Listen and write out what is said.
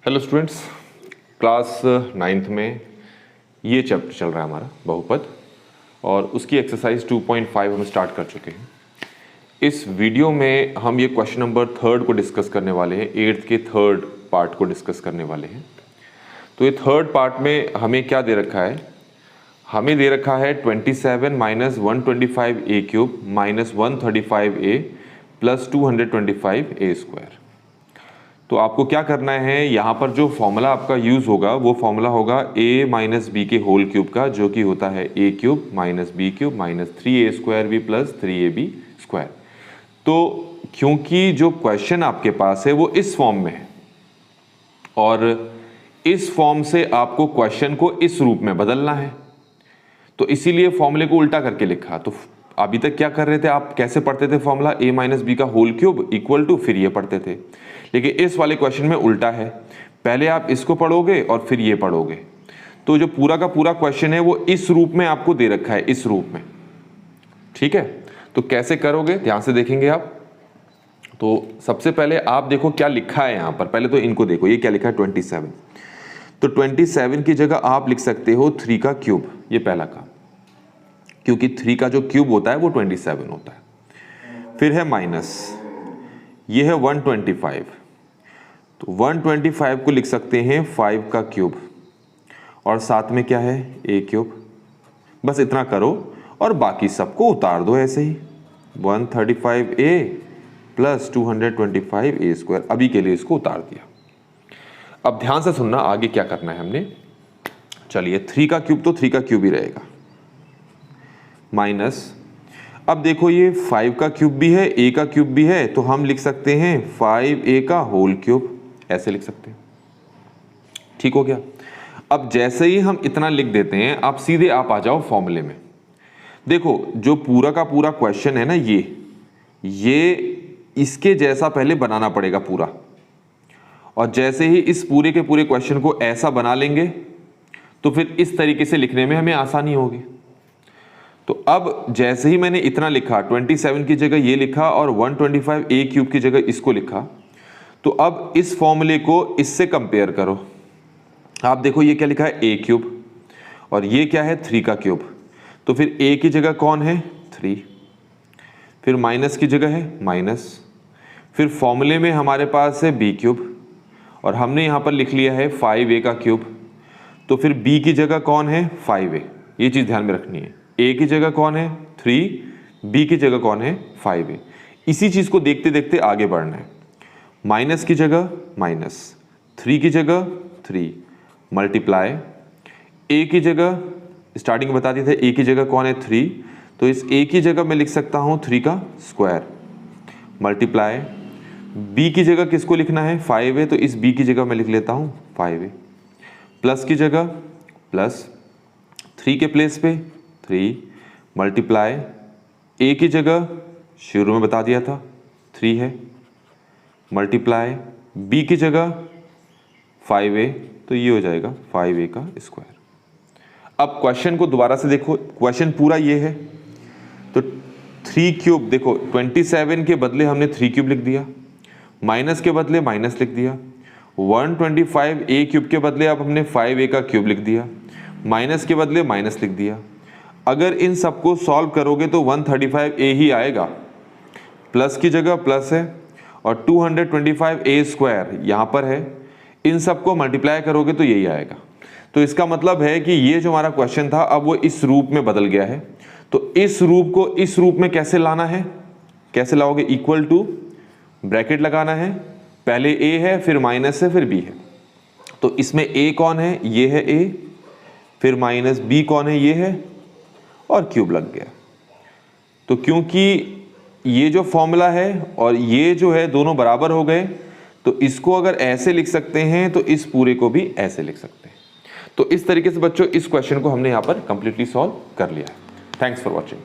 Hello students, class 9th में ये chapter चल रहा है हमारा बहुपद और उसकी एक्सरसाइज 2.5 हम स्टार्ट कर चुके हैं। इस वीडियो में हम ये क्वेश्चन नंबर 3 को डिस्कस करने वाले हैं, 8th के 3rd पार्ट को डिस्कस करने वाले हैं। तो ये 3rd पार्ट में हमें क्या दे रखा है? हमें दे रखा है 27 minus 125a cube minus 135a plus 225a square. तो आपको क्या करना है, यहाँ पर जो फॉर्मूला आपका यूज़ होगा वो फॉर्मूला होगा a माइनस बी के होल क्यूब का, जो कि होता है a cube minus B cube minus 3a square B plus 3ab square. तो क्योंकि जो क्वेश्चन आपके पास है वो इस फॉर्म में है और इस फॉर्म से आपको क्वेश्चन को इस रूप में बदलना है, तो इसीलिए फॉर्मूले को उल्टा करके लिखा। तो अभी तक क्या कर रहे थे आप, कैसे पढ़ते थे फॉर्मूला a माइनस बी का होल क्यूब इक्वल टू, फिर ये पढ़ते थे। लेकिन इस वाले क्वेश्चन में उल्टा है, पहले आप इसको पढ़ोगे और फिर ये पढ़ोगे। तो जो पूरा का पूरा क्वेश्चन है वो इस रूप में आपको दे रखा है, इस रूप में। ठीक है, तो कैसे करोगे ध्यान से देखेंगे आप। तो सबसे पहले आप देखो क्या लिखा है यहाँ पर, पहले तो इनको देखो, ये क्या लिखा है 27। तो 27 की जगह आप लिख सकते हो 3 का क्यूब, ये पहला काम, क्योंकि 3 का जो क्यूब होता है वो 27 होता है। फिर है माइनस, ये है 125, तो 125 को लिख सकते हैं 5 का क्यूब और साथ में क्या है a क्यूब। बस इतना करो और बाकी सबको उतार दो ऐसे ही, 135a प्लस 225a स्क्वायर। अभी के लिए इसको उतार दिया। अब ध्यान से सुनना, आगे क्या करना है हमने। चलिए 3 का क्यूब तो 3 का क्यूब ही रहेगा, माइनस, अब देखो ये 5 का क्यूब भी है, a का क्यूब भी है, तो हम लिख सकते हैं 5a का होल क्यूब, ऐसे लिख सकते हैं। ठीक हो गया। अब जैसे ही हम इतना लिख देते हैं, आप सीधे आप आ जाओ फॉर्मूले में। देखो जो पूरा का पूरा क्वेश्चन है ना, ये इसके जैसा पहले बनाना पड़ेगा पूरा, और जैसे ही इस पूरे के पूरे क्वेश्चन को ऐसा बना लेंगे तो फिर इस तरीके से लिखने में हमें आसानी होगी। तो अब जैसे ही मैंने इतना लिखा, 27 की जगह ये लिखा और 125a क्यूब की जगह इसको लिखा, तो अब इस फॉर्मूले को इससे कंपेयर करो। आप देखो ये क्या लिखा है a क्यूब और ये क्या है 3 का क्यूब, तो फिर a की जगह कौन है 3, फिर माइनस की जगह है माइनस, फिर फॉर्मूले में हमारे पास है b क्यूब और हमने यहाँ पर लिख लिया है 5a का क्यूब, तो फिर b की जगह कौन है 5a। ये चीज़ ध्यान में रखनी है, a की जगह कौन है 3, b की जगह कौन है 5a। इसी चीज़ को देखते देखते आगे बढ़ना है। माइनस की जगह माइनस, 3 की जगह 3, मल्टीप्लाई, a की जगह स्टार्टिंग में बता दिए थे a की जगह कौन है 3, तो इस a की जगह मैं लिख सकता हूँ 3 का स्क्वायर, मल्टीप्लाई, b की जगह किसको लिखना है 5a, तो इस b की जगह मैं लिख लेता हूँ 5a, प्लस की जगह प्लस, 3 के प्लेस पे 3, मल्टीप्लाई, a की जगह शुरू में बता दिया था 3 है, मल्टीप्लाई, b की जगह 5a, तो ये हो जाएगा 5a का स्क्वायर। अब क्वेश्चन को दोबारा से देखो, क्वेश्चन पूरा ये है। तो 3 क्यूब, देखो 27 के बदले हमने 3 क्यूब लिख दिया, माइनस के बदले माइनस लिख दिया, 125a क्यूब के बदले अब हमने 5a का क्यूब लिख दिया, माइनस के बदले माइनस लिख दिया। अगर इन सबको सॉल्व करोगे तो 135a ही आएगा, प्लस की जगह प्लस है और 225a स्क्वायर यहाँ पर है, इन सबको मल्टीप्लाई करोगे तो यही आएगा। तो इसका मतलब है कि ये जो हमारा क्वेश्चन था अब वो इस रूप में बदल गया है। तो इस रूप को इस रूप में कैसे लाना है, कैसे लाओगे, इक्वल टू, ब्रैकेट लगाना है, पहले a है फिर माइनस है फिर b है। तो इसमें a कौन है, ये है a, फिर माइनस b कौन है, ये है, और क्यूब लग गया। तो क्योंकि ये जो फॉर्मूला है और ये जो है दोनों बराबर हो गए, तो इसको अगर ऐसे लिख सकते हैं तो इस पूरे को भी ऐसे लिख सकते हैं। तो इस तरीके से बच्चों इस क्वेश्चन को हमने यहाँ पर कंप्लीटली सॉल्व कर लिया है। Thanks for watching.